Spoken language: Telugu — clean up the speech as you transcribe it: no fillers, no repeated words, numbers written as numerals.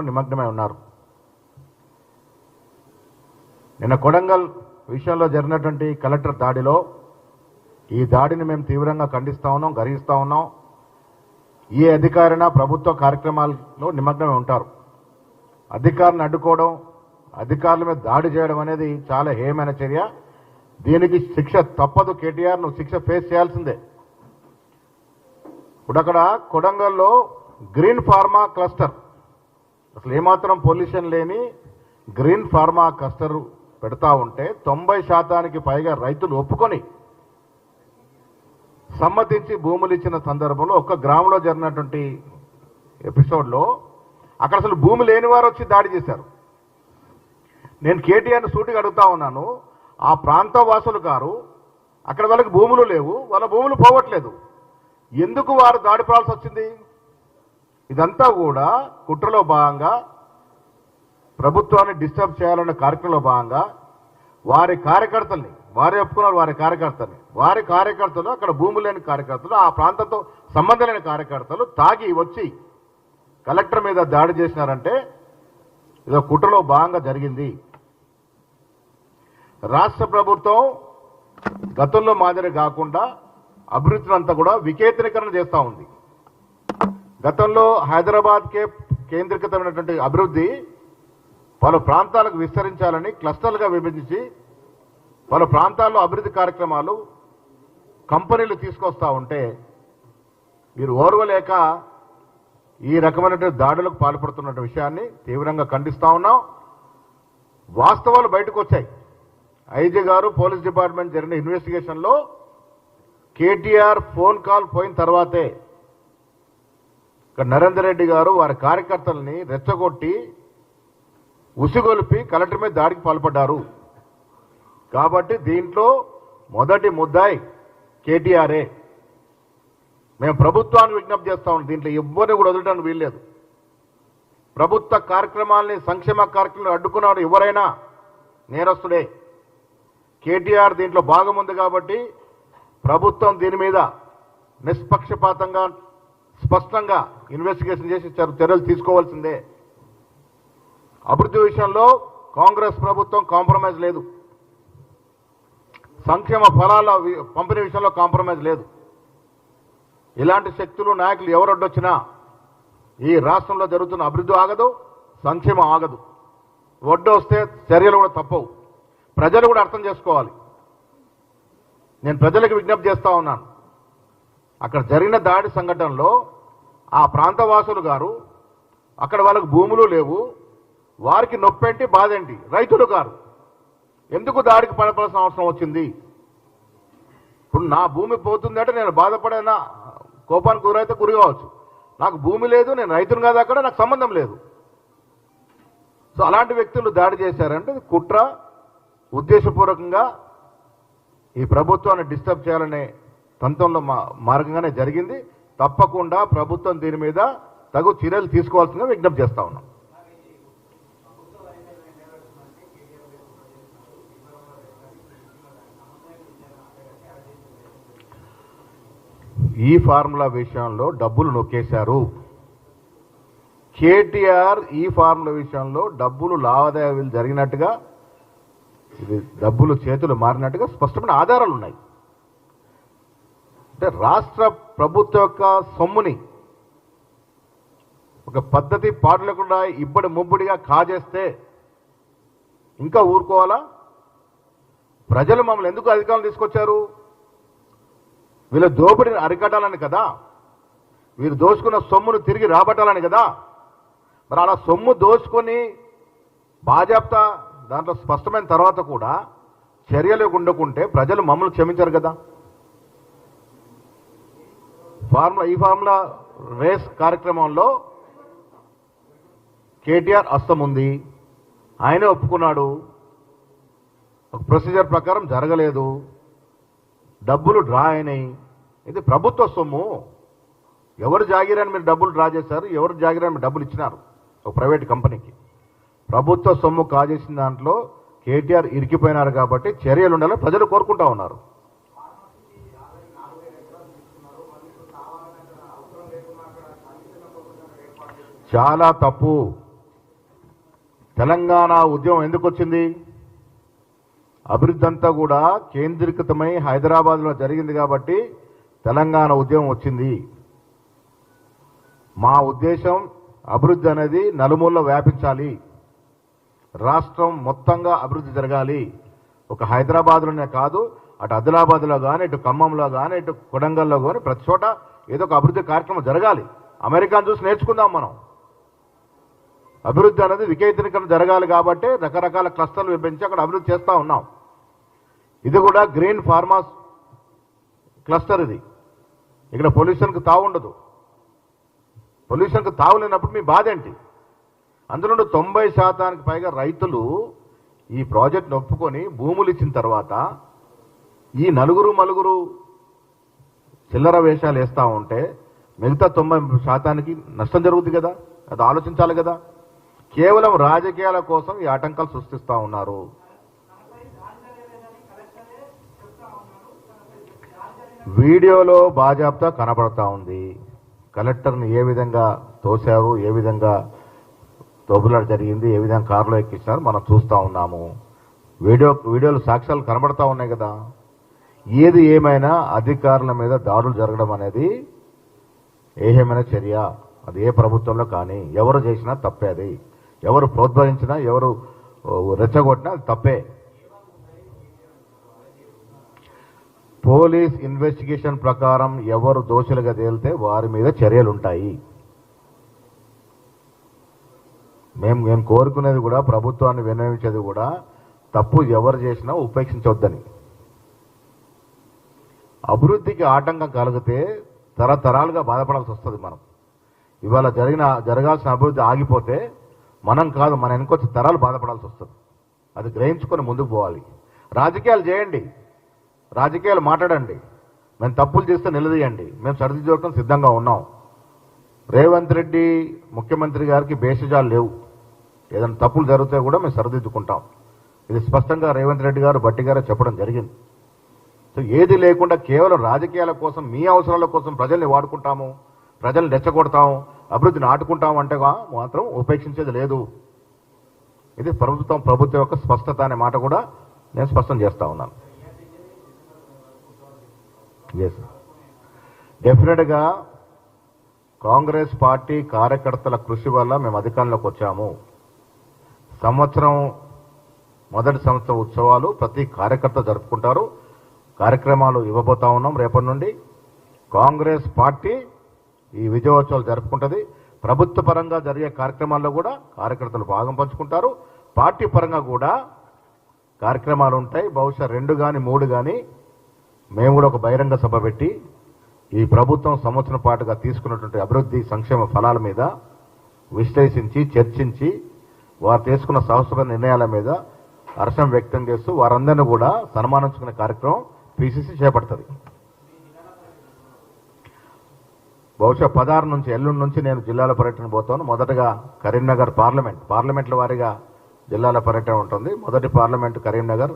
నిమగ్నమై ఉన్నారు. నిన్న కొడంగల్ విషయంలో జరిగినటువంటి కలెక్టర్ దాడిలో ఈ దాడిని మేము తీవ్రంగా ఖండిస్తా ఉన్నాం, గర్హిస్తా ఉన్నాం. ఏ అధికారైనా ప్రభుత్వ కార్యక్రమాల్లో నిమగ్నమై ఉంటారు. అధికారులను అడ్డుకోవడం, అధికారుల మీద దాడి చేయడం అనేది చాలా హేయమైన చర్య. దీనికి శిక్ష తప్పదు. కేటీఆర్ నువ్వు శిక్ష ఫేస్ చేయాల్సిందే. ఇప్పుడు అక్కడ కొడంగల్లో గ్రీన్ ఫార్మా క్లస్టర్, అసలు ఏమాత్రం పొల్యూషన్ లేని గ్రీన్ ఫార్మా క్లస్టర్ పెడతా ఉంటే 90% పైగా రైతులు ఒప్పుకొని సమ్మతించి భూములు ఇచ్చిన సందర్భంలో ఒక్క గ్రామంలో జరిగినటువంటి ఎపిసోడ్లో అక్కడ అసలు భూమి లేని వారు వచ్చి దాడి చేశారు. నేను కేటీఆర్ని సూటిగా అడుగుతా ఉన్నాను, ఆ ప్రాంత వాసులు గారు అక్కడ వాళ్ళకి భూములు లేవు, వాళ్ళ భూములు పోవట్లేదు, ఎందుకు వారు దాడి పడాల్సి వచ్చింది? ఇదంతా కూడా కుట్రలో భాగంగా, ప్రభుత్వాన్ని డిస్టర్బ్ చేయాలనే కార్యక్రమంలో భాగంగా వారి కార్యకర్తల్ని, వారే ఒప్పుకున్నారు వారి కార్యకర్తలు అక్కడ భూములు లేని కార్యకర్తలు, ఆ ప్రాంతంతో సంబంధం లేని కార్యకర్తలు తాగి వచ్చి కలెక్టర్ మీద దాడి చేసినారంటే ఇదో కుట్రలో భాగంగా జరిగింది. రాష్ట్ర ప్రభుత్వం గతంలో మాదిరి కాకుండా అభివృద్ధినంతా కూడా వికేంద్రీకరణ చేస్తూ ఉంది. గతంలో హైదరాబాద్కే కేంద్రీకృతమైనటువంటి అభివృద్ధి పలు ప్రాంతాలకు విస్తరించాలని క్లస్టర్లుగా విభజించి పలు ప్రాంతాల్లో అభివృద్ధి కార్యక్రమాలు కంపెనీలు తీసుకొస్తా ఉంటే మీరు ఓర్వలేక ఈ రకమైనటువంటి దాడులకు పాల్పడుతున్న విషయాన్ని తీవ్రంగా ఖండిస్తా ఉన్నాం. వాస్తవాలు బయటకు వచ్చాయి. ఐజీ గారు, పోలీస్ డిపార్ట్మెంట్ జరిగిన ఇన్వెస్టిగేషన్లో కేటీఆర్ ఫోన్ కాల్ పోయిన తర్వాతే ఇక్కడ నరేందర్ రెడ్డి గారు వారి కార్యకర్తల్ని రెచ్చగొట్టి ఉసిగొలిపి కలెక్టర్ మీద దాడికి పాల్పడ్డారు. కాబట్టి దీంట్లో మొదటి ముద్దాయి కేటీఆర్ఏ. మేము ప్రభుత్వాన్ని విజ్ఞప్తి చేస్తా ఉన్నాం, దీంట్లో ఎవ్వరిని కూడా వదలడానికి వీల్లేదు. ప్రభుత్వ కార్యక్రమాల్ని, సంక్షేమ కార్యక్రమాలు అడ్డుకున్నాడు ఎవరైనా నేరస్తుడే. కేటీఆర్ దీంట్లో భాగం ఉంది కాబట్టి ప్రభుత్వం దీని మీద నిష్పక్షపాతంగా స్పష్టంగా ఇన్వెస్టిగేషన్ చేసి చర్యలు తీసుకోవాల్సిందే. అభివృద్ధి విషయంలో కాంగ్రెస్ ప్రభుత్వం కాంప్రమైజ్ లేదు, సంక్షేమ ఫలాల పంపిణీ విషయంలో కాంప్రమైజ్ లేదు. ఇలాంటి శక్తులు, నాయకులు ఎవరొడ్డొచ్చినా ఈ రాష్ట్రంలో జరుగుతున్న అభివృద్ధి ఆగదు, సంక్షేమం ఆగదు. ఒడ్డు వస్తే చర్యలు కూడా తప్పవు. ప్రజలు కూడా అర్థం చేసుకోవాలి. నేను ప్రజలకు విజ్ఞప్తి చేస్తా ఉన్నాను, అక్కడ జరిగిన దాడి సంఘటనలో ఆ ప్రాంతవాసులు గారు అక్కడ వాళ్ళకు భూములు లేవు, వారికి నొప్పేంటి, బాధేంటి? రైతులు గారు ఎందుకు దాడికి పడవలసిన అవసరం వచ్చింది? ఇప్పుడు నా భూమి పోతుందంటే నేను బాధపడేనా, కోపానికి గురైతే గురి కావచ్చు. నాకు భూమి లేదు, నేను రైతును కాదు, అక్కడ నాకు సంబంధం లేదు. సో అలాంటి వ్యక్తులు దాడి చేశారంటే కుట్ర, ఉద్దేశపూర్వకంగా ఈ ప్రభుత్వాన్ని డిస్టర్బ్ చేయాలనే తంత్రంలో మార్గంగానే జరిగింది. తప్పకుండా ప్రభుత్వం దీని మీద తగు చర్యలు తీసుకోవాల్సిందిగా విజ్ఞప్తి చేస్తా ఉన్నాం. ఈ ఫార్ములా విషయంలో డబ్బులు నొక్కేశారు. కేటీఆర్ ఈ ఫార్ములా విషయంలో డబ్బులు లావాదేవీలు జరిగినట్టుగా, ఇది డబ్బులు చేతులు మారినట్టుగా స్పష్టమైన ఆధారాలు ఉన్నాయి. అంటే రాష్ట్ర ప్రభుత్వం యొక్క సొమ్ముని ఒక పద్ధతి పాటు లేకుండా ఇబ్బడి ముబ్బడిగా కాజేస్తే ఇంకా ఊరుకోవాలా? ప్రజలు మమ్మల్ని ఎందుకు అధికారులు తీసుకొచ్చారు? వీళ్ళ దోపిడిని అరికట్టాలని కదా, వీరు దోచుకున్న సొమ్మును తిరిగి రాబట్టాలని కదా. మరి అలా సొమ్ము దోచుకొని బాజాప్తా దాంట్లో స్పష్టమైన తర్వాత కూడా చర్యలు ఉండకుంటే ప్రజలు మమ్మల్ని క్షమించారు కదా. ఈ ఫార్ములా రేస్ కార్యక్రమంలో కేటీఆర్ హస్తం ఉంది, ఆయనే ఒప్పుకున్నాడు. ఒక ప్రొసీజర్ ప్రకారం జరగలేదు, డబ్బులు డ్రా అయినాయి. ఇది ప్రభుత్వ సొమ్ము. ఎవరు జాగిరని మీరు డబ్బులు డ్రా చేశారు, ఎవరు జాగిరని మీరు డబ్బులు ఇచ్చినారు ఒక ప్రైవేట్ కంపెనీకి. ప్రభుత్వ సొమ్ము కాజేసిన దాంట్లో కేటీఆర్ ఇరికిపోయినారు కాబట్టి చర్యలు ఉండాలని ప్రజలు కోరుకుంటా ఉన్నారు. చాలా తప్పు. తెలంగాణ ఉద్యమం ఎందుకు వచ్చింది? అభివృద్ధి అంతా కూడా కేంద్రీకృతమై హైదరాబాద్లో జరిగింది కాబట్టి తెలంగాణ ఉద్యమం వచ్చింది. మా ఉద్దేశం అభివృద్ధి అనేది నలుమూలలో వ్యాపించాలి, రాష్ట్రం మొత్తంగా అభివృద్ధి జరగాలి. ఒక హైదరాబాద్లోనే కాదు, అటు ఆదిలాబాద్లో కానీ, ఇటు ఖమ్మంలో కానీ, ఇటు కొడంగల్లో కానీ ప్రతి చోట ఏదో ఒక అభివృద్ధి కార్యక్రమం జరగాలి. అమెరికాను చూసి నేర్చుకుందాం మనం. అభివృద్ధి అనేది వికేంద్రీకరణ జరగాలి కాబట్టి రకరకాల క్లస్టర్లు విభజించి అక్కడ అభివృద్ధి చేస్తూ ఉన్నాం. ఇది కూడా గ్రీన్ ఫార్మాస్ క్లస్టర్. ఇది ఇక్కడ పొల్యూషన్కి తావు ఉండదు. పొల్యూషన్కి తావు లేనప్పుడు మీ బాధ ఏంటి? అందులో 90% పైగా రైతులు ఈ ప్రాజెక్ట్ను ఒప్పుకొని భూములు ఇచ్చిన తర్వాత ఈ నలుగురు చిల్లర వేషాలు వేస్తూ ఉంటే మిగతా 90% నష్టం జరుగుతుంది కదా. అది ఆలోచించాలి కదా. కేవలం రాజకీయాల కోసం ఈ ఆటంకాలు సృష్టిస్తూ ఉన్నారు. వీడియోలో బాజాబ్తా కనబడతా ఉంది. కలెక్టర్ని ఏ విధంగా తోశారు, ఏ విధంగా తోపులాట జరిగింది, ఏ విధంగా కారులో ఎక్కించారు మనం చూస్తూ ఉన్నాము. వీడియోలు సాక్ష్యాలు కనబడతా ఉన్నాయి కదా. ఏది ఏమైనా అధికారుల మీద దాడులు జరగడం అనేది ఏహేమైన చర్య. అది ఏ ప్రభుత్వంలో కానీ ఎవరు చేసినా తప్పే. అది ఎవరు ప్రోత్సహించినా, ఎవరు రెచ్చగొట్టినా అది తప్పే. పోలీస్ ఇన్వెస్టిగేషన్ ప్రకారం ఎవరు దోషులుగా తేలితే వారి మీద చర్యలు ఉంటాయి. మేము కోరుకునేది కూడా, ప్రభుత్వాన్ని విన్నవించేది కూడా, తప్పు ఎవరు చేసినా ఉపేక్షించవద్దని. అభివృద్ధికి ఆటంకం కలిగితే తరతరాలుగా బాధపడాల్సి వస్తుంది. మనం ఇవాళ జరగాల్సిన అభివృద్ధి ఆగిపోతే మనం కాదు, మన వెనుకొచ్చే తరాలు బాధపడాల్సి వస్తుంది. అది గ్రహించుకొని ముందుకు పోవాలి. రాజకీయాలు చేయండి, రాజకీయాలు మాట్లాడండి. మేము తప్పులు చేస్తే నిలదీయండి, మేము సరిదిద్దుకోవడం సిద్ధంగా ఉన్నాం. రేవంత్ రెడ్డి ముఖ్యమంత్రి గారికి భేషజాలు లేవు. ఏదైనా తప్పులు జరిగితే కూడా మేము సరిదిద్దుకుంటాం. ఇది స్పష్టంగా రేవంత్ రెడ్డి గారు, భట్టి గారు చెప్పడం జరిగింది. సో ఏది లేకుండా కేవలం రాజకీయాల కోసం, మీ అవసరాల కోసం ప్రజల్ని వాడుకుంటాము, ప్రజల్ని రెచ్చగొడతాము, అభివృద్ధిని ఆటుకుంటాము అంటే మాత్రం ఉపేక్షించేది లేదు. ఇది ప్రభుత్వం యొక్క స్పష్టత అనే మాట కూడా నేను స్పష్టం చేస్తా ఉన్నాను. ఎస్, డెఫినెట్గా కాంగ్రెస్ పార్టీ కార్యకర్తల కృషి వల్ల మేము అధికారంలోకి వచ్చాము. మొదటి సంవత్సరం ఉత్సవాలు ప్రతి కార్యకర్త జరుపుకుంటారు. కార్యక్రమాలు ఇవ్వబోతా ఉన్నాం. రేపటి నుండి కాంగ్రెస్ పార్టీ ఈ విజయోత్సవాలు జరుపుకుంటుంది. ప్రభుత్వ పరంగా జరిగే కార్యక్రమాల్లో కూడా కార్యకర్తలు భాగం పంచుకుంటారు. పార్టీ పరంగా కూడా కార్యక్రమాలు ఉంటాయి. బహుశా 2 కానీ 3 కానీ మేము కూడా ఒక బహిరంగ సభ పెట్టి ఈ ప్రభుత్వం సంవత్సరం పాటుగా తీసుకున్నటువంటి అభివృద్ధి సంక్షేమ ఫలాల మీద విశ్లేషించి, చర్చించి, వారు తీసుకున్న సాహస నిర్ణయాల మీద హర్షం వ్యక్తం చేస్తూ వారందరినీ కూడా సన్మానించుకునే కార్యక్రమం పిసిసి చేపడుతుంది. బహుశా 16 నుంచి, ఎల్లుండి నుంచి నేను జిల్లాల పర్యటన పోతాను. మొదటగా కరీంనగర్ పార్లమెంట్ల వారీగా జిల్లాల పర్యటన ఉంటుంది. మొదటి పార్లమెంట్ కరీంనగర్,